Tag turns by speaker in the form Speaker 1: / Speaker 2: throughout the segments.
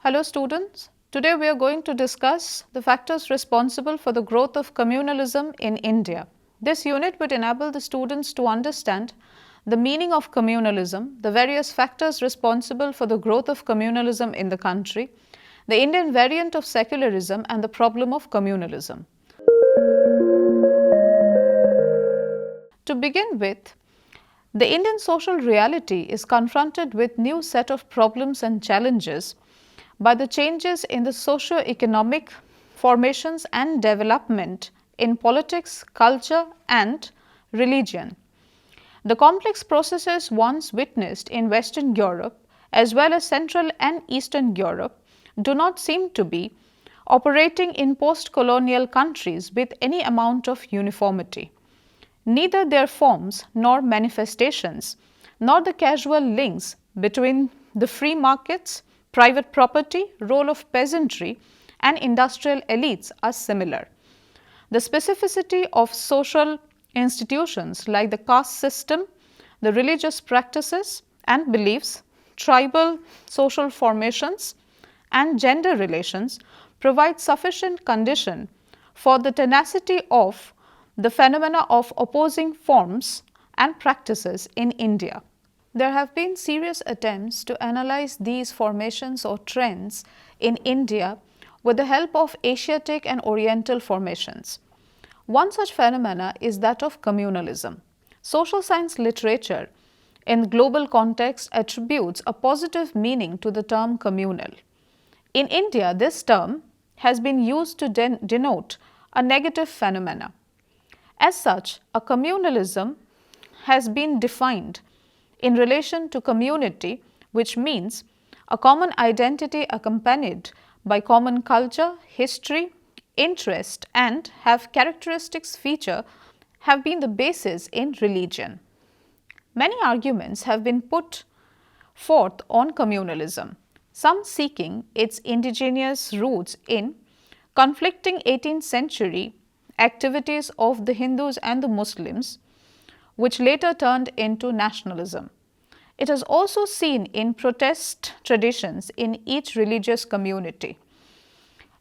Speaker 1: Hello students, today we are going to discuss the factors responsible for the growth of communalism in India. This unit would enable the students to understand the meaning of communalism, the various factors responsible for the growth of communalism in the country, the Indian variant of secularism and the problem of communalism. To begin with, the Indian social reality is confronted with new set of problems and challenges by the changes in the socio-economic formations and development in politics, culture and religion. The complex processes once witnessed in Western Europe as well as Central and Eastern Europe do not seem to be operating in post-colonial countries with any amount of uniformity. Neither their forms nor manifestations, nor the casual links between the free markets, private property, role of peasantry and industrial elites are similar. The specificity of social institutions like the caste system, the religious practices and beliefs, tribal social formations and gender relations provide sufficient condition for the tenacity of the phenomena of opposing forms and practices in India. There have been serious attempts to analyze these formations or trends in India with the help of Asiatic and Oriental formations. One such phenomena is that of communalism. Social science literature in global context attributes a positive meaning to the term communal. In India, this term has been used to denote a negative phenomena. As such, a communalism has been defined in relation to community, which means a common identity accompanied by common culture, history, interest and have characteristics have been the basis in religion. Many arguments have been put forth on communalism, some seeking its indigenous roots in conflicting 18th century activities of the Hindus and the Muslims, which later turned into nationalism. It is also seen in protest traditions in each religious community.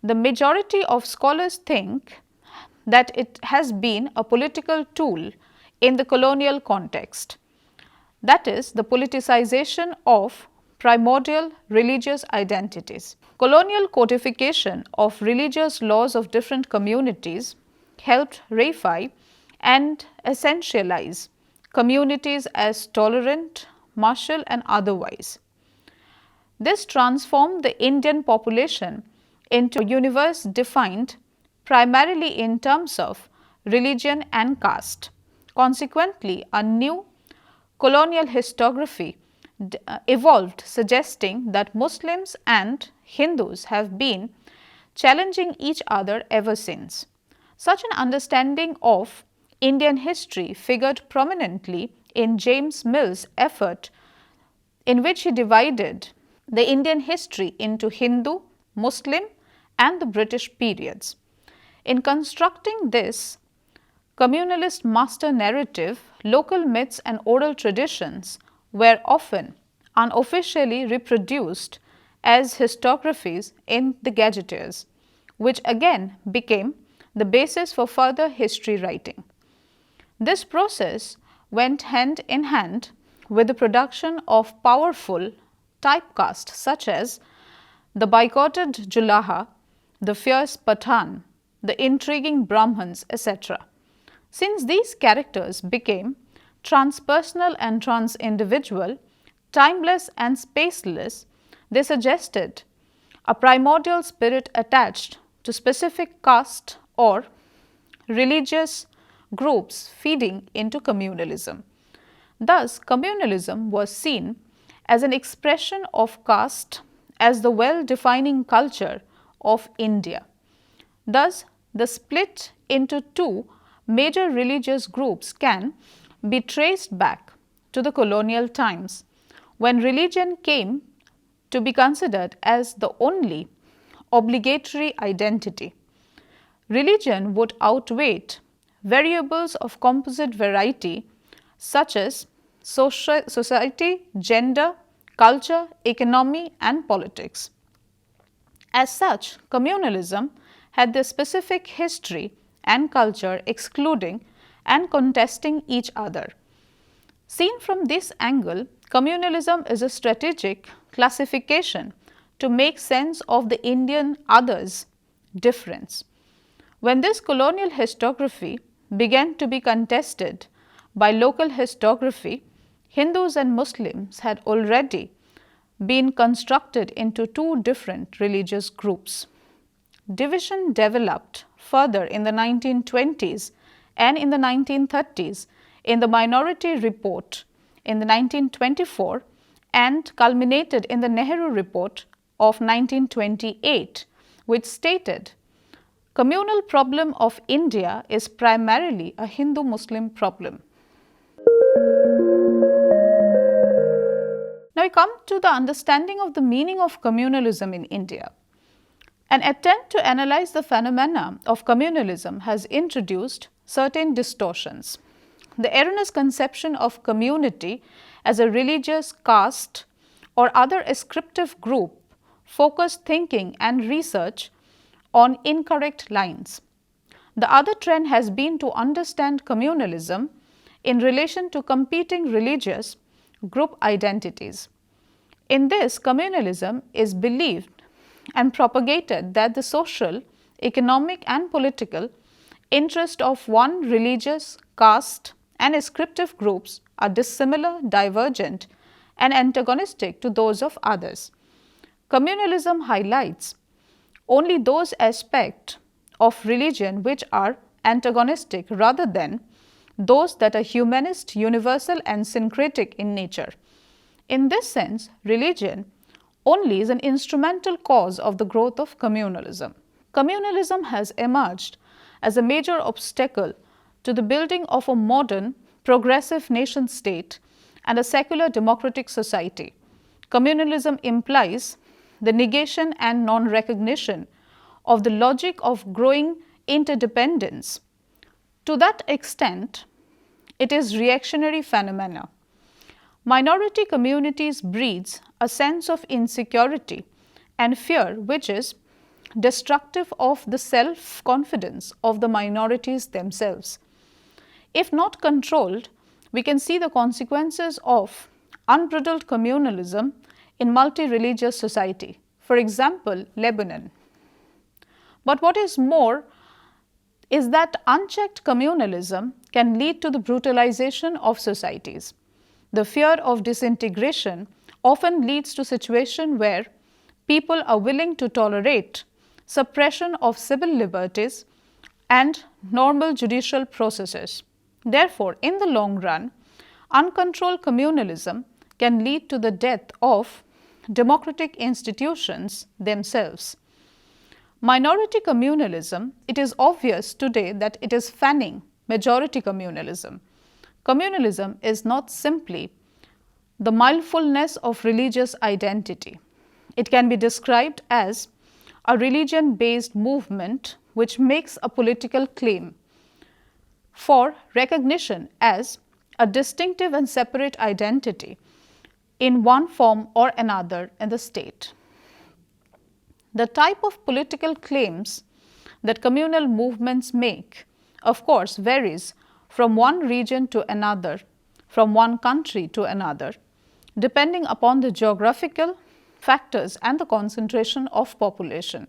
Speaker 1: The majority of scholars think that it has been a political tool in the colonial context, that is, the politicization of primordial religious identities. Colonial codification of religious laws of different communities helped reify and essentialize communities as tolerant, martial and otherwise. This transformed the Indian population into a universe defined primarily in terms of religion and caste. Consequently, a new colonial historiography evolved, suggesting that Muslims and Hindus have been challenging each other ever since. Such an understanding of Indian history figured prominently in James Mill's effort, in which he divided the Indian history into Hindu, Muslim and the British periods. In constructing this communalist master narrative, local myths and oral traditions were often unofficially reproduced as historiographies in the gazetteers, which again became the basis for further history writing. This process went hand in hand with the production of powerful typecast such as the bigoted Julaha, the fierce Pathan, the intriguing Brahmins, etc. Since these characters became transpersonal and transindividual, timeless and spaceless, they suggested a primordial spirit attached to specific caste or religious groups feeding into communalism. Thus, communalism was seen as an expression of caste as the well-defining culture of India. Thus, the split into two major religious groups can be traced back to the colonial times, when religion came to be considered as the only obligatory identity. Religion would outweigh variables of composite variety such as society, gender, culture, economy and politics. As such, communalism had their specific history and culture excluding and contesting each other. Seen from this angle, communalism is a strategic classification to make sense of the Indian others difference. When this colonial historiography began to be contested by local historiography, Hindus and Muslims had already been constructed into two different religious groups. Division developed further in the 1920s and in the 1930s in the Minority Report in the 1924 and culminated in the Nehru Report of 1928, which stated, "Communal problem of India is primarily a Hindu-Muslim problem." Now we come to the understanding of the meaning of communalism in India. An attempt to analyze the phenomena of communalism has introduced certain distortions. The erroneous conception of community as a religious caste or other ascriptive group focused thinking and research on incorrect lines. The other trend has been to understand communalism in relation to competing religious group identities. In this, communalism is believed and propagated that the social, economic and political interest of one religious caste and ascriptive groups are dissimilar, divergent and antagonistic to those of others. Communalism highlights only those aspects of religion which are antagonistic rather than those that are humanist, universal and syncretic in nature. In this sense, religion only is an instrumental cause of the growth of communalism. Communalism has emerged as a major obstacle to the building of a modern, progressive nation state and a secular democratic society. Communalism implies the negation and non-recognition of the logic of growing interdependence. To that extent, it is reactionary phenomena. Minority communities breeds a sense of insecurity and fear which is destructive of the self-confidence of the minorities themselves. If not controlled, we can see the consequences of unbridled communalism in multi-religious society, for example, Lebanon. But what is more is that unchecked communalism can lead to the brutalization of societies. The fear of disintegration often leads to situations where people are willing to tolerate suppression of civil liberties and normal judicial processes. Therefore, in the long run, uncontrolled communalism can lead to the death of democratic institutions themselves. Minority communalism, it is obvious today that it is fanning majority communalism. Communalism is not simply the mindfulness of religious identity. It can be described as a religion-based movement which makes a political claim for recognition as a distinctive and separate identity in one form or another in the state. The type of political claims that communal movements make, of course, varies from one region to another, from one country to another, depending upon the geographical factors and the concentration of population.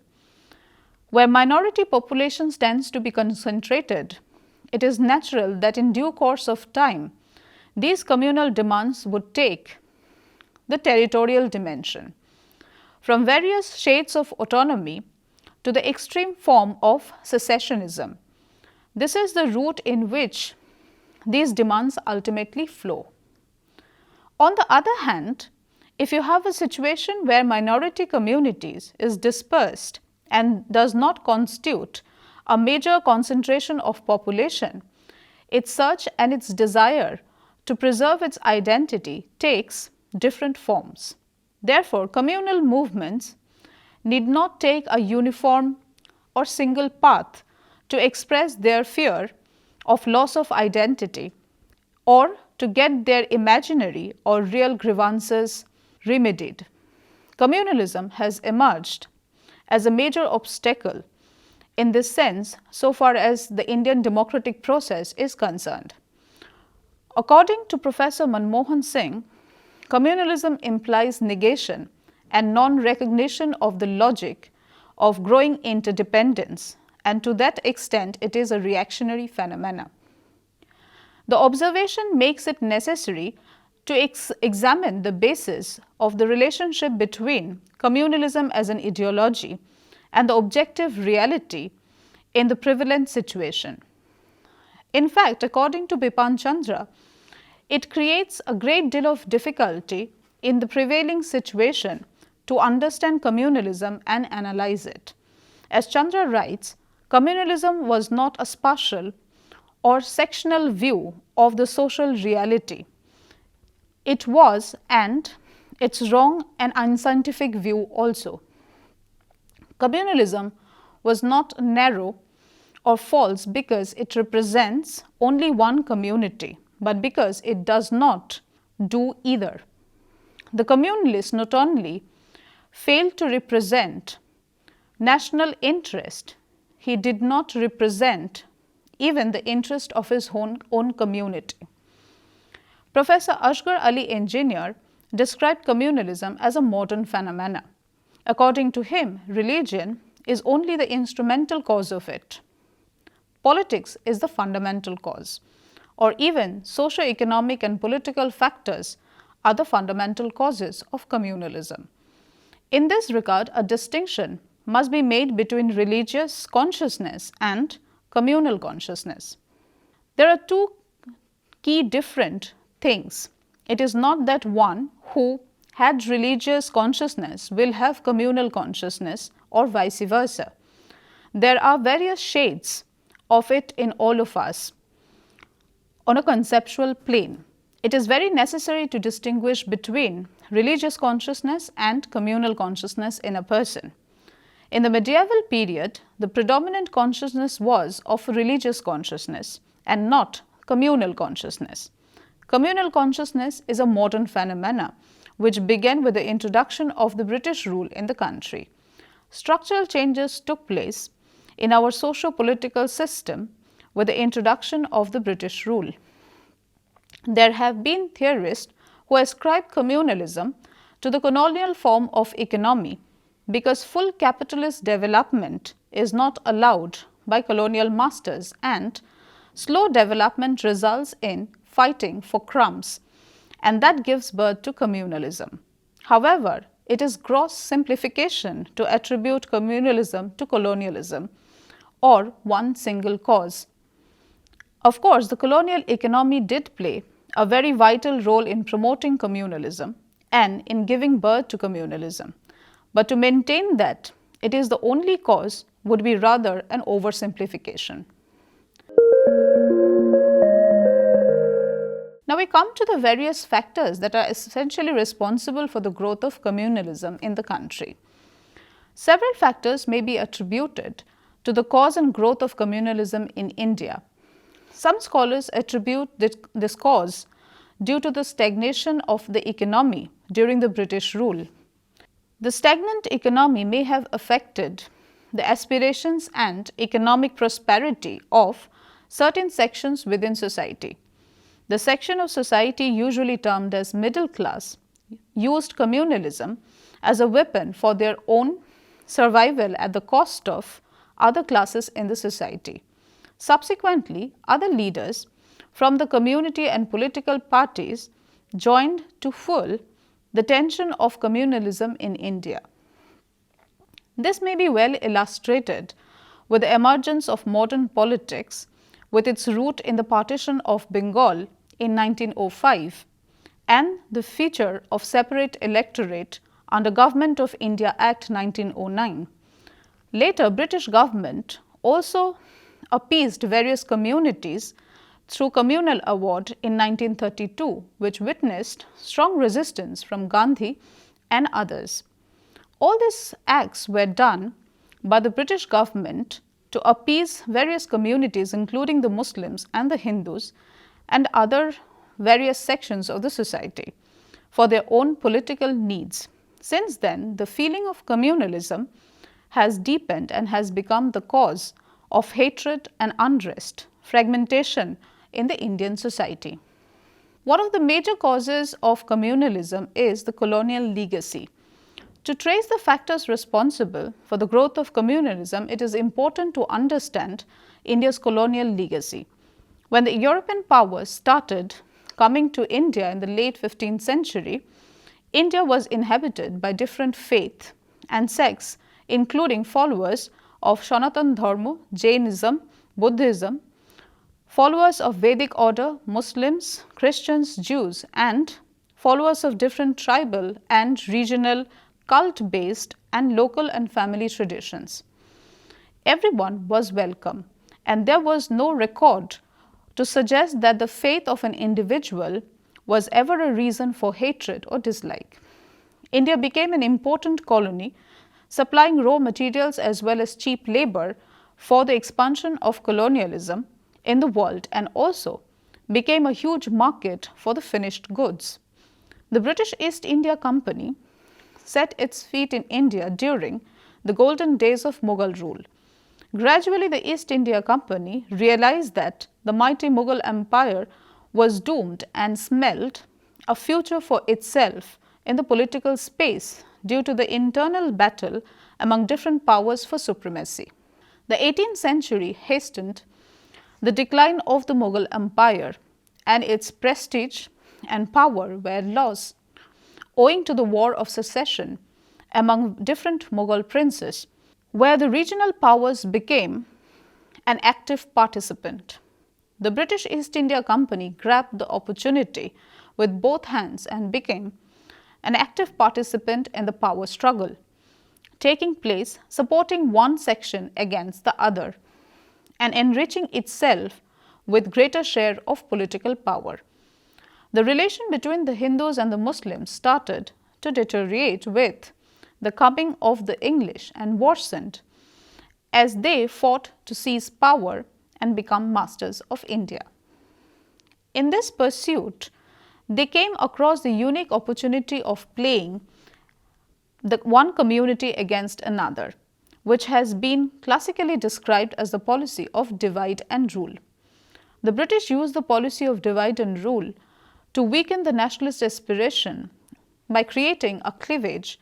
Speaker 1: Where minority populations tends to be concentrated, it is natural that in due course of time, these communal demands would take the territorial dimension. From various shades of autonomy to the extreme form of secessionism. This is the route in which these demands ultimately flow. On the other hand, if you have a situation where minority communities is dispersed and does not constitute a major concentration of population, its search and its desire to preserve its identity takes different forms. Therefore, communal movements need not take a uniform or single path to express their fear of loss of identity or to get their imaginary or real grievances remedied. Communalism has emerged as a major obstacle in this sense so far as the Indian democratic process is concerned. According to Professor Manmohan Singh, communalism implies negation and non-recognition of the logic of growing interdependence, and to that extent it is a reactionary phenomenon. The observation makes it necessary to examine the basis of the relationship between communalism as an ideology and the objective reality in the prevalent situation. In fact, according to Bipan Chandra, it creates a great deal of difficulty in the prevailing situation to understand communalism and analyze it. As Chandra writes, communalism was not a spatial or sectional view of the social reality. It was, and it's wrong and unscientific view also. Communalism was not narrow or false because it represents only one community, but because it does not do either. The communalist not only failed to represent national interest, he did not represent even the interest of his own community. Professor Asghar Ali Engineer described communalism as a modern phenomenon. According to him, religion is only the instrumental cause of it. Politics is the fundamental cause, or even socio-economic and political factors are the fundamental causes of communalism. In this regard, a distinction must be made between religious consciousness and communal consciousness. There are two key different things. It is not that one who had religious consciousness will have communal consciousness or vice versa. There are various shades of it in all of us on a conceptual plane. It is very necessary to distinguish between religious consciousness and communal consciousness in a person. In the medieval period, the predominant consciousness was of religious consciousness and not communal consciousness. Communal consciousness is a modern phenomenon which began with the introduction of the British rule in the country. Structural changes took place in our socio-political system with the introduction of the British rule. There have been theorists who ascribe communalism to the colonial form of economy because full capitalist development is not allowed by colonial masters and slow development results in fighting for crumbs, and that gives birth to communalism. However, it is gross simplification to attribute communalism to colonialism or one single cause. Of course, the colonial economy did play a very vital role in promoting communalism and in giving birth to communalism. But to maintain that it is the only cause would be rather an oversimplification. Now we come to the various factors that are essentially responsible for the growth of communalism in the country. Several factors may be attributed to the cause and growth of communalism in India. Some scholars attribute this cause due to the stagnation of the economy during the British rule. The stagnant economy may have affected the aspirations and economic prosperity of certain sections within society. The section of society usually termed as middle class used communalism as a weapon for their own survival at the cost of other classes in the society. Subsequently, other leaders from the community and political parties joined to fuel the tension of communalism in India. This may be well illustrated with the emergence of modern politics with its root in the partition of Bengal in 1905 and the feature of separate electorate under Government of India Act 1909. Later, British government also appeased various communities through communal award in 1932, which witnessed strong resistance from Gandhi and others. All these acts were done by the British government to appease various communities, including the Muslims and the Hindus and other various sections of the society, for their own political needs. Since then, the feeling of communalism has deepened and has become the cause of hatred and unrest, fragmentation in the Indian society. One of the major causes of communalism is the colonial legacy. To trace the factors responsible for the growth of communalism, it is important to understand India's colonial legacy. When the European powers started coming to India in the late 15th century, India was inhabited by different faith and sects, including followers of Sanatana Dharma, Jainism, Buddhism, followers of Vedic order, Muslims, Christians, Jews, and followers of different tribal and regional cult-based and local and family traditions. Everyone was welcome, and there was no record to suggest that the faith of an individual was ever a reason for hatred or dislike. India became an important colony, supplying raw materials as well as cheap labor for the expansion of colonialism in the world, and also became a huge market for the finished goods. The British East India Company set its feet in India during the golden days of Mughal rule. Gradually, the East India Company realized that the mighty Mughal Empire was doomed and smelled a future for itself in the political space due to the internal battle among different powers for supremacy. The 18th century hastened the decline of the Mughal Empire, and its prestige and power were lost owing to the War of Succession among different Mughal princes, where the regional powers became an active participant. The British East India Company grabbed the opportunity with both hands and became an active participant in the power struggle taking place, supporting one section against the other and enriching itself with greater share of political power. The relation between the Hindus and the Muslims started to deteriorate with the coming of the English and worsened as they fought to seize power and become masters of India. In this pursuit, they came across the unique opportunity of playing the one community against another, which has been classically described as the policy of divide and rule. The British used the policy of divide and rule to weaken the nationalist aspiration by creating a cleavage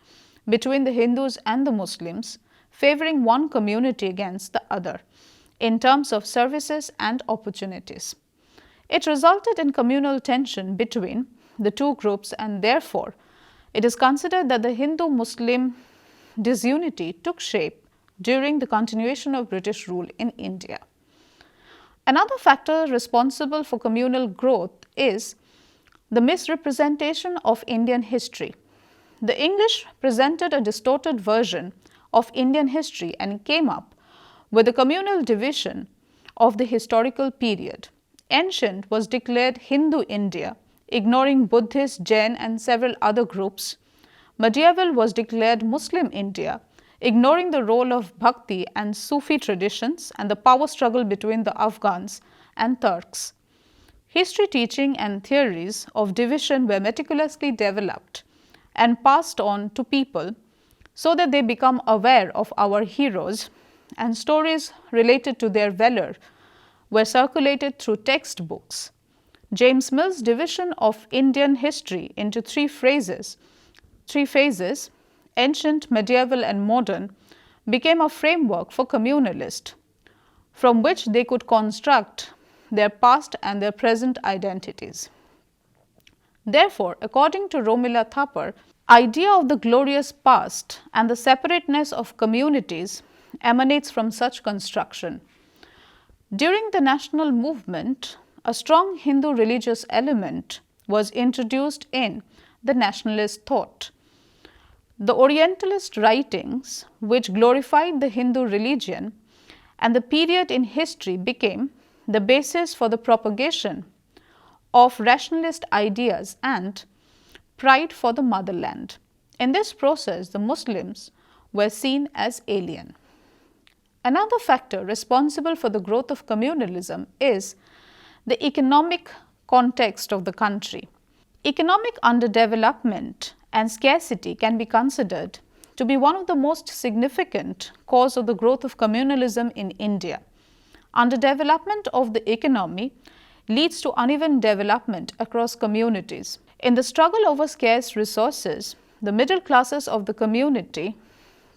Speaker 1: between the Hindus and the Muslims, favoring one community against the other in terms of services and opportunities. It resulted in communal tension between the two groups, and therefore it is considered that the Hindu-Muslim disunity took shape during the continuation of British rule in India. Another factor responsible for communal growth is the misrepresentation of Indian history. The English presented a distorted version of Indian history and came up with a communal division of the historical period. Ancient was declared Hindu India, ignoring Buddhist, Jain and several other groups. Medieval was declared Muslim India, ignoring the role of Bhakti and Sufi traditions and the power struggle between the Afghans and Turks. History teaching and theories of division were meticulously developed and passed on to people so that they become aware of our heroes, and stories related to their valor were circulated through textbooks. James Mill's division of Indian history into three phases, ancient, medieval and modern, became a framework for communalists from which they could construct their past and their present identities. Therefore, according to Romila Thapar, idea of the glorious past and the separateness of communities emanates from such construction. During the national movement, a strong Hindu religious element was introduced in the nationalist thought. The Orientalist writings, which glorified the Hindu religion and the period in history, became the basis for the propagation of rationalist ideas and pride for the motherland. In this process, the Muslims were seen as alien. Another factor responsible for the growth of communalism is the economic context of the country. Economic underdevelopment and scarcity can be considered to be one of the most significant cause of the growth of communalism in India. Underdevelopment of the economy leads to uneven development across communities. In the struggle over scarce resources, the middle classes of the community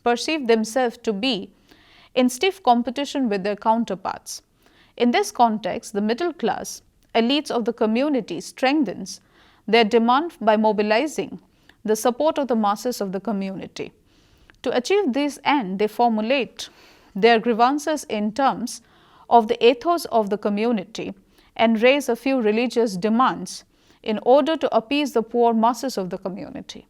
Speaker 1: perceive themselves to be in stiff competition with their counterparts. In this context, the middle class elites of the community strengthens their demand by mobilizing the support of the masses of the community. To achieve this end, they formulate their grievances in terms of the ethos of the community and raise a few religious demands in order to appease the poor masses of the community.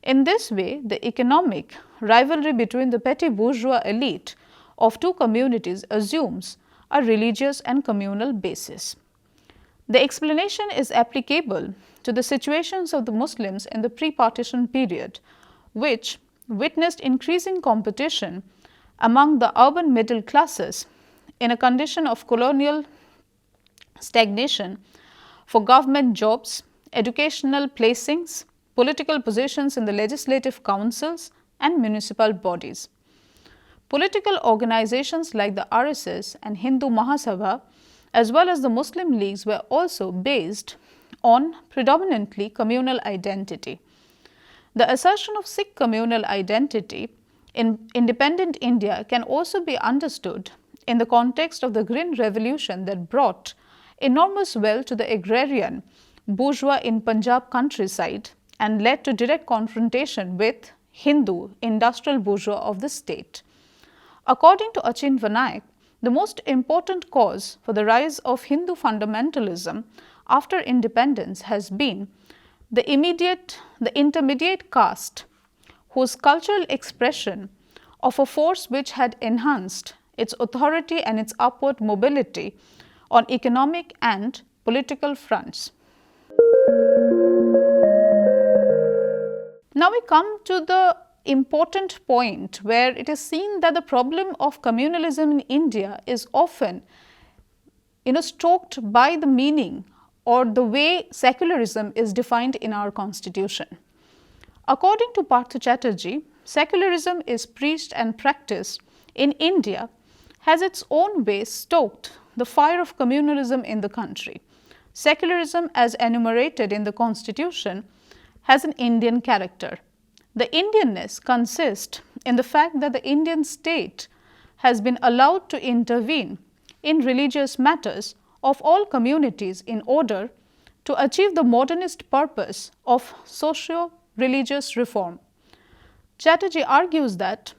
Speaker 1: In this way, the economic rivalry between the petty bourgeois elite of two communities assumes a religious and communal basis. The explanation is applicable to the situations of the Muslims in the pre-partition period, which witnessed increasing competition among the urban middle classes in a condition of colonial stagnation for government jobs, educational placings, political positions in the legislative councils and municipal bodies. Political organizations like the RSS and Hindu Mahasabha, as well as the Muslim leagues, were also based on predominantly communal identity. The assertion of Sikh communal identity in independent India can also be understood in the context of the Green Revolution that brought enormous wealth to the agrarian bourgeois in Punjab countryside and led to direct confrontation with Hindu industrial bourgeois of the state. According to Achin Vanayak, the most important cause for the rise of Hindu fundamentalism after independence has been the intermediate caste, whose cultural expression of a force which had enhanced its authority and its upward mobility on economic and political fronts. Now we come to the important point where it is seen that the problem of communalism in India is often stoked by the meaning or the way secularism is defined in our constitution. According to Partha Chatterjee, secularism is preached and practiced in India has its own way stoked the fire of communalism in the country. Secularism, as enumerated in the constitution, has an Indian character. The Indianness consists in the fact that the Indian state has been allowed to intervene in religious matters of all communities in order to achieve the modernist purpose of socio-religious reform. Chatterjee argues that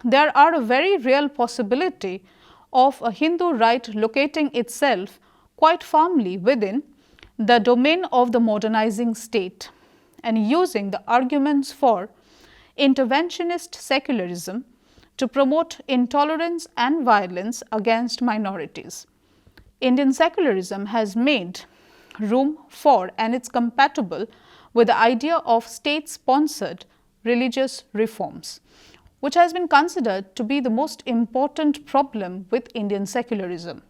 Speaker 1: there are a very real possibility of a Hindu right locating itself quite firmly within the domain of the modernizing state and using the arguments for interventionist secularism to promote intolerance and violence against minorities. Indian secularism has made room for and it's compatible with the idea of state-sponsored religious reforms, which has been considered to be the most important problem with Indian secularism.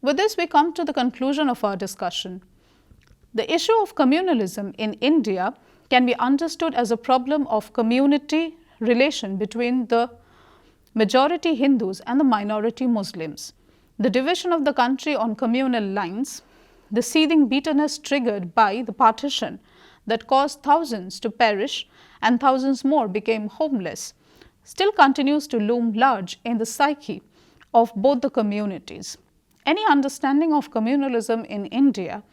Speaker 1: With this, we come to the conclusion of our discussion. The issue of communalism in India can be understood as a problem of community relation between the majority Hindus and the minority Muslims. The division of the country on communal lines, the seething bitterness triggered by the partition that caused thousands to perish and thousands more became homeless, still continues to loom large in the psyche of both the communities. Any understanding of communalism in India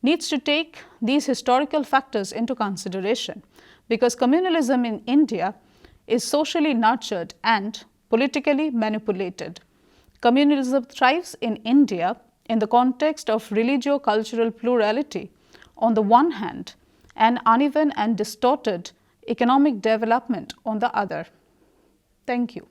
Speaker 1: needs to take these historical factors into consideration, because communalism in India is socially nurtured and politically manipulated. Communalism thrives in India in the context of religio-cultural plurality on the one hand and uneven and distorted economic development on the other. Thank you.